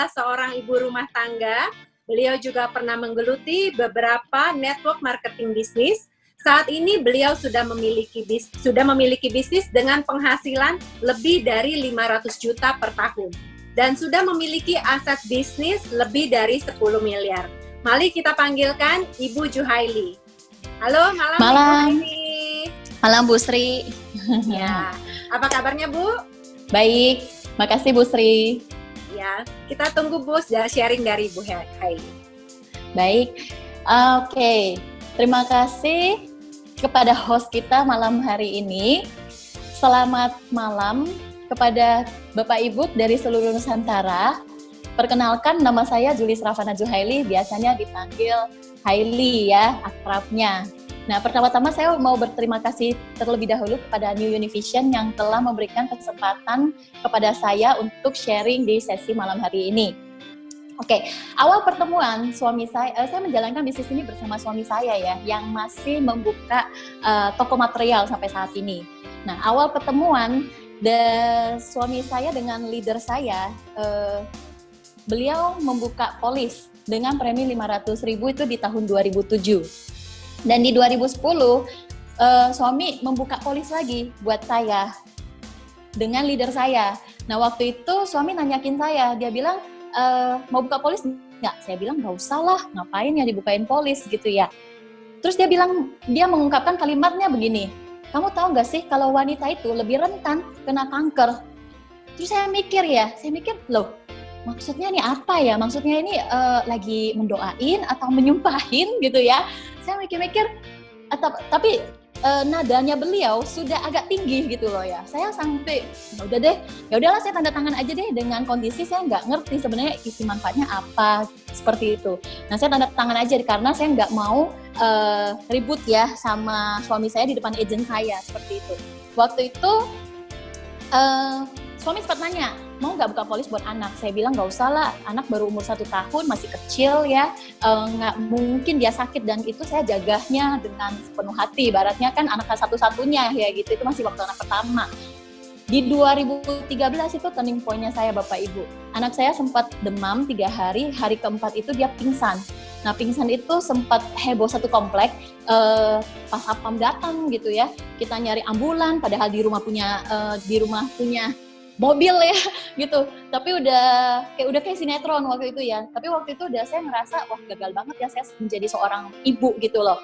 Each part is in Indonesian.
adalah seorang ibu rumah tangga. Beliau juga pernah menggeluti beberapa network marketing bisnis. Saat ini beliau sudah memiliki bisnis dengan penghasilan lebih dari 500 juta per tahun dan sudah memiliki aset bisnis lebih dari 10 miliar. Mari kita panggilkan Ibu Juhaili. Halo, malam. Ibu Juhaili. Malam Bu Sri. Ya, apa kabarnya Bu? Baik, makasih Bu Sri. Ya, kita tunggu Bu sharing dari Bu Haili. Baik, oke. Terima kasih kepada host kita malam hari ini. Selamat malam kepada Bapak Ibu dari seluruh Nusantara. Perkenalkan, nama saya Julis Ravana Juhaili, biasanya dipanggil Haili ya, akrabnya. Nah, pertama-tama saya mau berterima kasih terlebih dahulu kepada New Univision yang telah memberikan kesempatan kepada saya untuk sharing di sesi malam hari ini. Oke, awal pertemuan suami saya menjalankan bisnis ini bersama suami saya ya, yang masih membuka toko material sampai saat ini. Nah, awal pertemuan suami saya dengan leader saya, beliau membuka polis dengan premi 500.000 itu di tahun 2007. Dan di 2010, suami membuka polis lagi buat saya dengan leader saya. Nah, waktu itu suami nanyakin saya, dia bilang, mau buka polis nggak? Saya bilang nggak usah lah, ngapain ya dibukain polis gitu ya. Terus dia mengungkapkan kalimatnya begini, kamu tahu nggak sih kalau wanita itu lebih rentan kena kanker? Terus saya mikir, loh, maksudnya ini apa ya? Maksudnya ini lagi mendoain atau menyumpahin gitu ya? Saya mikir-mikir, tapi nadanya beliau sudah agak tinggi gitu loh ya. Saya sampai ya udahlah saya tanda tangan aja deh, dengan kondisi saya nggak ngerti sebenarnya isi manfaatnya apa seperti itu. Nah, saya tanda tangan aja karena saya nggak mau ribut ya sama suami saya di depan agent saya seperti itu. Waktu itu suami sempat nanya, mau nggak buka polis buat anak? Saya bilang nggak usah lah, anak baru umur 1 tahun, masih kecil ya, nggak mungkin dia sakit, dan itu saya jaganya dengan sepenuh hati, ibaratnya kan anak satu-satunya ya gitu, itu masih waktu anak pertama. Di 2013 itu turning point-nya saya Bapak Ibu. Anak saya sempat demam 3 hari, hari keempat itu dia pingsan. Nah, pingsan itu sempat heboh satu komplek, pas satpam datang gitu ya, kita nyari ambulan, padahal di rumah punya mobil ya gitu, tapi udah kayak sinetron waktu itu ya. Tapi waktu itu udah saya ngerasa wah gagal banget ya saya menjadi seorang ibu gitu loh.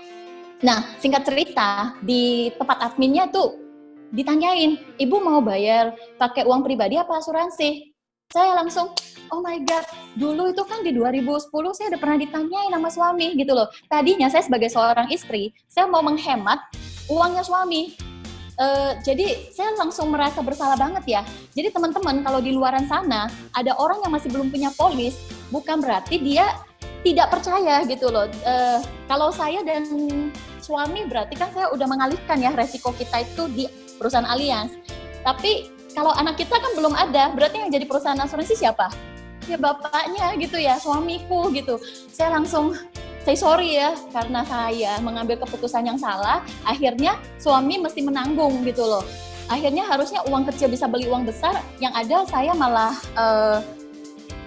Nah, singkat cerita, di tempat adminnya tuh ditanyain, ibu mau bayar pakai uang pribadi apa asuransi? Saya langsung, oh my god, dulu itu kan di 2010 saya udah pernah ditanyain sama suami gitu loh. Tadinya saya sebagai seorang istri, saya mau menghemat uangnya suami. Jadi saya langsung merasa bersalah banget ya. Jadi teman-teman, kalau di luaran sana ada orang yang masih belum punya polis, bukan berarti dia tidak percaya gitu loh. Kalau saya dan suami berarti kan saya udah mengalihkan ya resiko kita itu di perusahaan Allianz. Tapi kalau anak kita kan belum ada, berarti yang jadi perusahaan asuransi siapa? Ya bapaknya gitu ya, suamiku gitu. Saya langsung say sorry ya, karena saya mengambil keputusan yang salah, akhirnya suami mesti menanggung gitu loh. Akhirnya harusnya uang kecil bisa beli uang besar, yang ada saya malah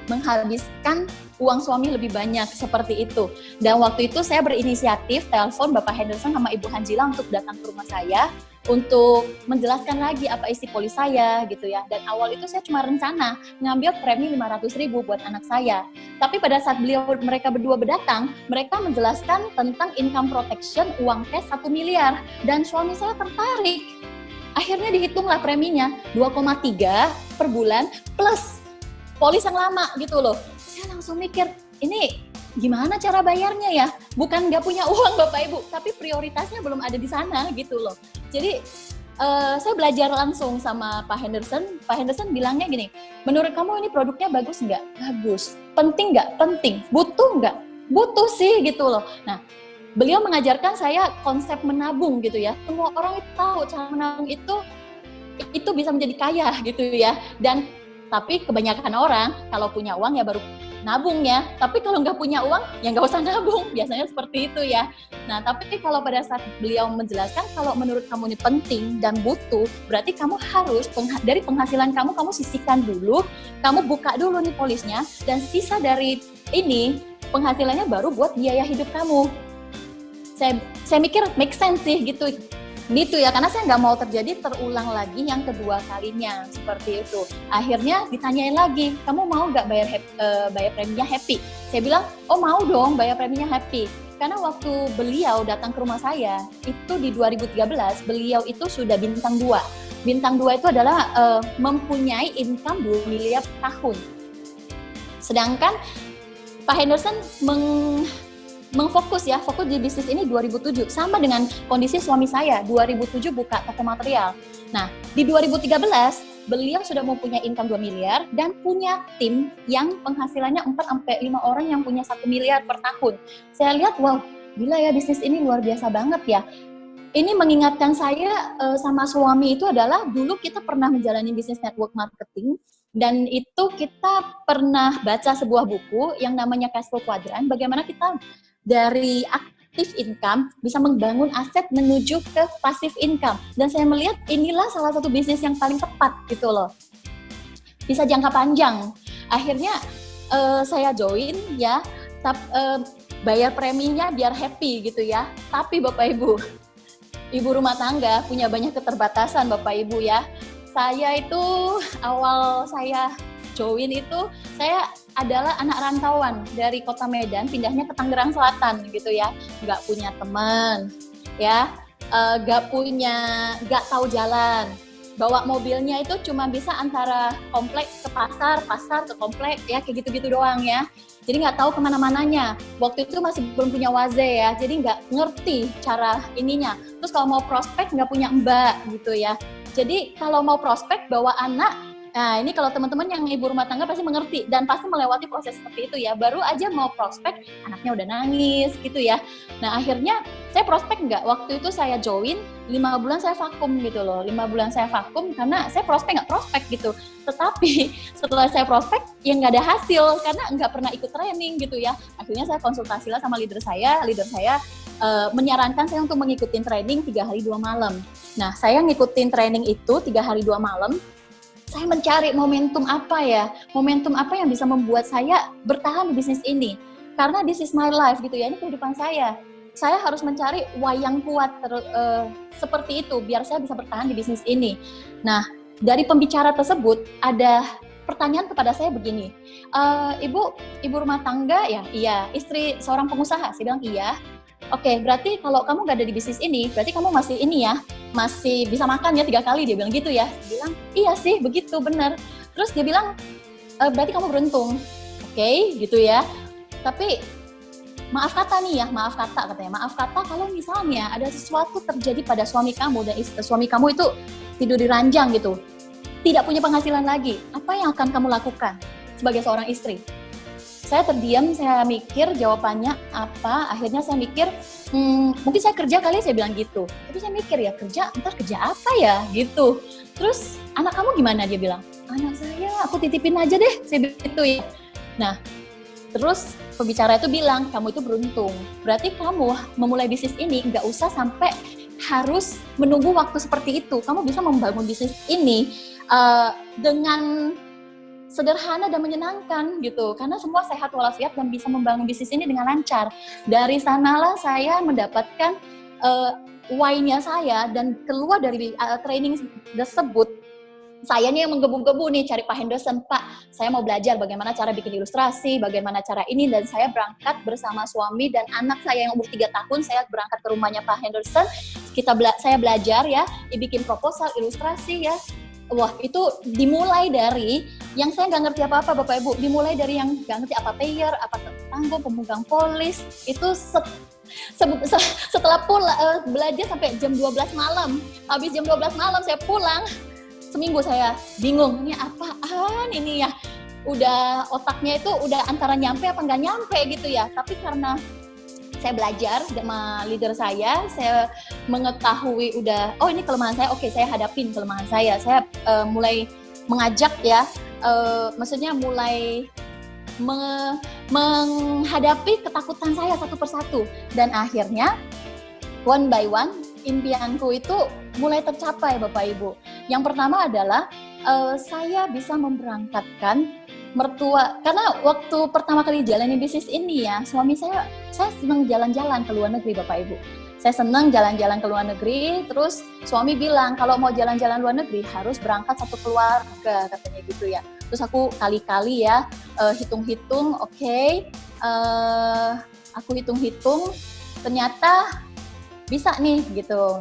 menghabiskan uang suami lebih banyak seperti itu. Dan waktu itu saya berinisiatif telepon Bapak Henderson sama Ibu Hanjila untuk datang ke rumah saya untuk menjelaskan lagi apa isi polis saya gitu ya. Dan awal itu saya cuma rencana ngambil premi 500.000 buat anak saya. Tapi pada saat mereka berdua berdatang, mereka menjelaskan tentang income protection uang cash 1 miliar. Dan suami saya tertarik. Akhirnya dihitunglah preminya 2,3 per bulan plus polis yang lama gitu loh. Saya langsung mikir, ini gimana cara bayarnya ya? Bukan nggak punya uang Bapak Ibu, tapi prioritasnya belum ada di sana gitu loh. Jadi saya belajar langsung sama Pak Henderson. Pak Henderson bilangnya gini, menurut kamu ini produknya bagus nggak? Bagus. Penting nggak? Penting. Butuh nggak? Butuh sih gitu loh. Nah, beliau mengajarkan saya konsep menabung gitu ya. Semua orang itu tahu cara menabung itu bisa menjadi kaya gitu ya. Tapi kebanyakan orang kalau punya uang ya baru nabung ya. Tapi kalau nggak punya uang, ya nggak usah nabung. Biasanya seperti itu ya. Nah, tapi kalau pada saat beliau menjelaskan kalau menurut kamu ini penting dan butuh, berarti kamu harus dari penghasilan kamu sisihkan dulu, kamu buka dulu nih polisnya, dan sisa dari ini penghasilannya baru buat biaya hidup kamu. Saya mikir make sense sih gitu ya, karena saya nggak mau terjadi terulang lagi yang kedua kalinya seperti itu. Akhirnya ditanyain lagi, kamu mau nggak bayar preminya happy? Saya bilang, oh mau dong bayar preminya happy. Karena waktu beliau datang ke rumah saya itu di 2013, beliau itu sudah bintang 2. Bintang 2 itu adalah mempunyai income 2 miliar per tahun. Sedangkan Pak Henderson fokus di bisnis ini 2007, sama dengan kondisi suami saya 2007 buka toko material. Nah, di 2013 beliau sudah mempunyai income 2 miliar dan punya tim yang penghasilannya 4-5 orang yang punya 1 miliar per tahun. Saya lihat, wow, gila ya, bisnis ini luar biasa banget ya. Ini mengingatkan saya sama suami itu adalah dulu kita pernah menjalani bisnis network marketing, dan itu kita pernah baca sebuah buku yang namanya Cash Flow Quadrant, bagaimana kita dari aktif income bisa membangun aset menuju ke passive income. Dan saya melihat inilah salah satu bisnis yang paling tepat gitu loh. Bisa jangka panjang. Akhirnya saya join ya, bayar preminya biar happy gitu ya. Tapi Bapak Ibu, ibu rumah tangga punya banyak keterbatasan Bapak Ibu ya. Saya itu awal saya join itu, saya adalah anak rantauan dari kota Medan, pindahnya ke Tangerang Selatan gitu ya, nggak punya teman, ya, nggak tahu jalan, bawa mobilnya itu cuma bisa antara komplek ke pasar ke komplek, ya kayak gitu-gitu doang ya. Jadi nggak tahu kemana-mananya. Waktu itu masih belum punya waze ya, jadi nggak ngerti cara ininya. Terus kalau mau prospek nggak punya mbak gitu ya. Jadi kalau mau prospek bawa anak, nah ini kalau teman-teman yang ibu rumah tangga pasti mengerti dan pasti melewati proses seperti itu ya. Baru aja mau prospek, anaknya udah nangis gitu ya. Nah akhirnya saya prospek nggak. Waktu itu saya join, 5 bulan saya vakum gitu loh. 5 bulan saya vakum karena saya prospek gitu. Tetapi setelah saya prospek, ya nggak ada hasil karena nggak pernah ikut training gitu ya. Akhirnya saya konsultasi lah sama leader saya menyarankan saya untuk mengikuti training 3 hari 2 malam. Nah saya ngikutin training itu 3 hari 2 malam. Saya mencari momentum apa yang bisa membuat saya bertahan di bisnis ini. Karena this is my life gitu ya, ini kehidupan saya. Saya harus mencari why yang kuat seperti itu, biar saya bisa bertahan di bisnis ini. Nah, dari pembicara tersebut, ada pertanyaan kepada saya begini, ibu rumah tangga ya? Iya. Istri seorang pengusaha? Saya bilang iya. Oke, berarti kalau kamu gak ada di bisnis ini, berarti kamu masih ini ya, masih bisa makan ya 3 kali, dia bilang gitu ya. Dia bilang, iya sih, begitu, benar. Terus dia bilang, berarti kamu beruntung. Oke, gitu ya. Tapi, maaf kata katanya, maaf kata kalau misalnya ada sesuatu terjadi pada suami kamu, dan suami kamu itu tidur di ranjang gitu, tidak punya penghasilan lagi, apa yang akan kamu lakukan sebagai seorang istri? Saya terdiam, saya mikir jawabannya apa, akhirnya saya mikir, mungkin saya kerja kali, saya bilang gitu. Tapi saya mikir ya, ntar kerja apa ya, gitu. Terus, anak kamu gimana? Dia bilang, anak saya aku titipin aja deh, saya bilang gitu ya. Nah, terus pembicara itu bilang, kamu itu beruntung. Berarti kamu memulai bisnis ini nggak usah sampai harus menunggu waktu seperti itu. Kamu bisa membangun bisnis ini dengan sederhana dan menyenangkan gitu, karena semua sehat walafiat dan bisa membangun bisnis ini dengan lancar. Dari sanalah saya mendapatkan why-nya saya, dan keluar dari training tersebut, saya nih yang menggebu-gebu nih cari Pak Henderson. Pak, saya mau belajar bagaimana cara bikin ilustrasi, bagaimana cara ini, dan saya berangkat bersama suami dan anak saya yang umur 3 tahun, saya berangkat ke rumahnya Pak Henderson. Saya belajar ya, bikin proposal, ilustrasi ya. Wah, itu dimulai dari yang saya nggak ngerti apa-apa Bapak Ibu, dimulai dari yang nggak ngerti apa payer, apa tanggung, pemegang polis, itu setelah belajar sampai jam 12 malam, habis jam 12 malam saya pulang, seminggu saya bingung, ini apaan ini ya, udah otaknya itu udah antara nyampe apa nggak nyampe gitu ya, tapi karena saya belajar sama leader saya mengetahui ini kelemahan saya, oke saya hadapin kelemahan saya mulai mengajak ya, maksudnya mulai menghadapi ketakutan saya satu persatu. Dan akhirnya one by one impianku itu mulai tercapai Bapak Ibu. Yang pertama adalah saya bisa memberangkatkan mertua, karena waktu pertama kali jalanin bisnis ini ya, suami saya senang jalan-jalan ke luar negeri Bapak Ibu. Saya senang jalan-jalan ke luar negeri, terus suami bilang kalau mau jalan-jalan luar negeri harus berangkat satu keluarga, katanya gitu ya. Terus aku kali-kali ya hitung-hitung, oke, aku hitung-hitung, ternyata bisa nih gitu.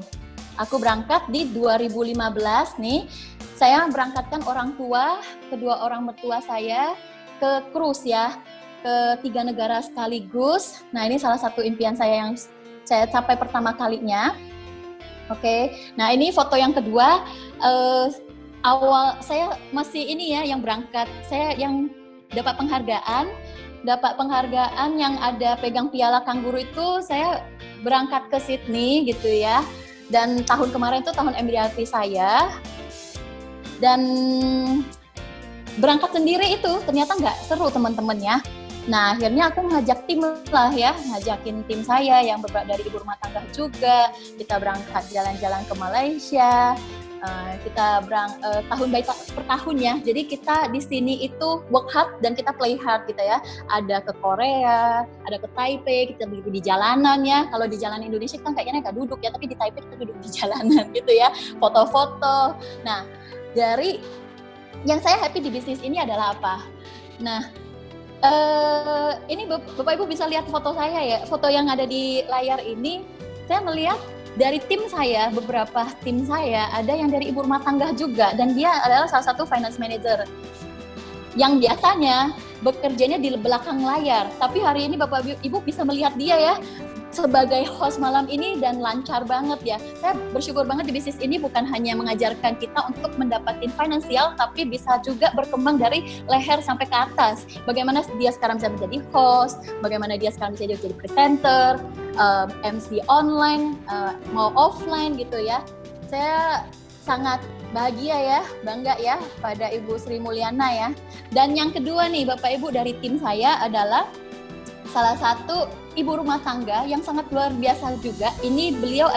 Aku berangkat di 2015 nih, saya berangkatkan orang tua, kedua orang mertua saya ke cruise ya, ke 3 negara sekaligus. Nah ini salah satu impian saya yang saya capai pertama kalinya. Oke. Nah ini foto yang kedua, awal saya masih ini ya yang berangkat, saya yang dapat penghargaan yang ada pegang piala kanguru itu, saya berangkat ke Sydney gitu ya. Dan tahun kemarin itu tahun MDRT saya, dan berangkat sendiri itu ternyata nggak seru teman-teman ya. Nah akhirnya aku ngajak tim lah ya, ngajakin tim saya yang dari ibu rumah tangga juga. Kita berangkat jalan-jalan ke Malaysia, kita tahun per tahun ya. Jadi kita di sini itu work hard dan kita play hard gitu ya. Ada ke Korea, ada ke Taipei, kita di jalanan ya. Kalau di jalan Indonesia kan kayaknya nggak duduk ya, tapi di Taipei kita duduk di jalanan gitu ya, foto-foto. Nah dari yang saya happy di bisnis ini adalah apa? Nah ini Bapak Ibu bisa lihat foto saya ya, foto yang ada di layar ini. Saya melihat dari tim saya, beberapa tim saya ada yang dari ibu rumah tangga juga, dan dia adalah salah satu finance manager yang biasanya bekerjanya di belakang layar, tapi hari ini Bapak Ibu bisa melihat dia ya sebagai host malam ini, dan lancar banget ya. Saya bersyukur banget di bisnis ini bukan hanya mengajarkan kita untuk mendapatkan finansial, tapi bisa juga berkembang dari leher sampai ke atas. Bagaimana dia sekarang bisa menjadi host, bagaimana dia sekarang bisa jadi presenter, MC online, mau offline gitu ya. Saya sangat bahagia ya, bangga ya pada Ibu Sri Mulyana ya. Dan yang kedua nih Bapak Ibu, dari tim saya adalah salah satu ibu rumah tangga yang sangat luar biasa juga. Ini beliau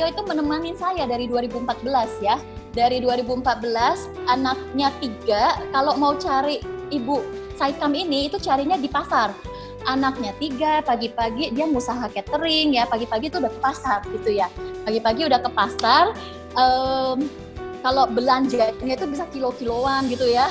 itu menemani saya dari 2014 ya. Dari 2014 anaknya 3, kalau mau cari Ibu Saikam ini itu carinya di pasar. Anaknya 3, pagi-pagi dia usaha catering ya, pagi-pagi itu udah ke pasar gitu ya. Pagi-pagi udah ke pasar, kalau belanjanya itu bisa kilo-kiloan gitu ya.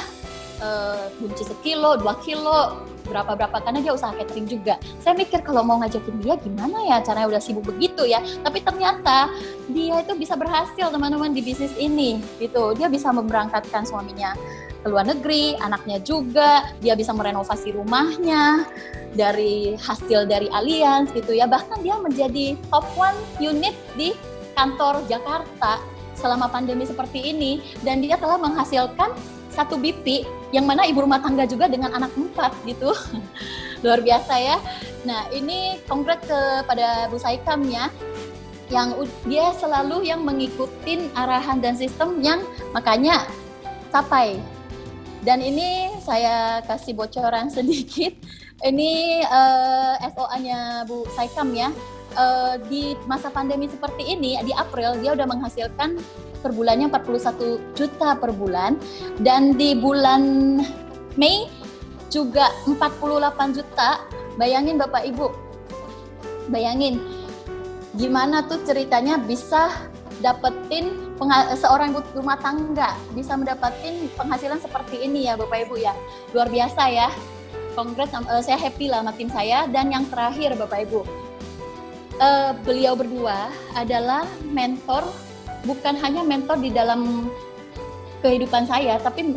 Bunci 1 kilo, 2 kilo, berapa karena dia usaha catering juga. Saya mikir kalau mau ngajakin dia gimana ya, caranya udah sibuk begitu ya. Tapi ternyata dia itu bisa berhasil teman-teman di bisnis ini gitu. Dia bisa memberangkatkan suaminya ke luar negeri, anaknya juga, dia bisa merenovasi rumahnya dari hasil dari Allianz gitu ya. Bahkan dia menjadi top 1 unit di kantor Jakarta selama pandemi seperti ini, dan dia telah menghasilkan 1 BP yang mana ibu rumah tangga juga dengan anak 4 gitu. Luar biasa ya. Nah ini congrats kepada Bu Saikam ya, yang dia selalu yang mengikutin arahan dan sistem yang makanya capai. Dan ini saya kasih bocoran sedikit, ini SOA-nya Bu Saikam ya. Di masa pandemi seperti ini, di April dia udah menghasilkan per bulannya 41 juta per bulan, dan di bulan Mei juga 48 juta. Bayangin Bapak Ibu, bayangin gimana tuh ceritanya bisa dapetin seorang ibu rumah tangga bisa mendapatkan penghasilan seperti ini ya Bapak Ibu ya. Luar biasa ya. Congrats, saya happy lah sama tim saya. Dan yang terakhir Bapak Ibu, beliau berdua adalah mentor, bukan hanya mentor di dalam kehidupan saya, tapi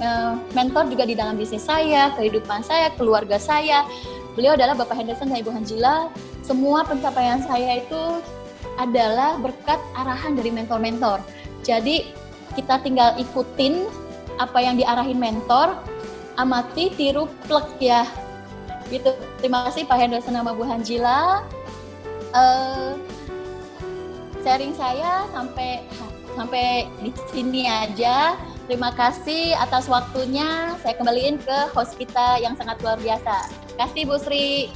mentor juga di dalam bisnis saya, kehidupan saya, keluarga saya. Beliau adalah Bapak Henderson dan Ibu Hanjila. Semua pencapaian saya itu adalah berkat arahan dari mentor-mentor. Jadi kita tinggal ikutin apa yang diarahin mentor, amati, tiru, plek ya. Gitu. Terima kasih Pak Henderson sama Bu Hanjila. Sharing saya sampai di sini aja. Terima kasih atas waktunya. Saya kembaliin ke host kita yang sangat luar biasa. Terima kasih Bu Sri.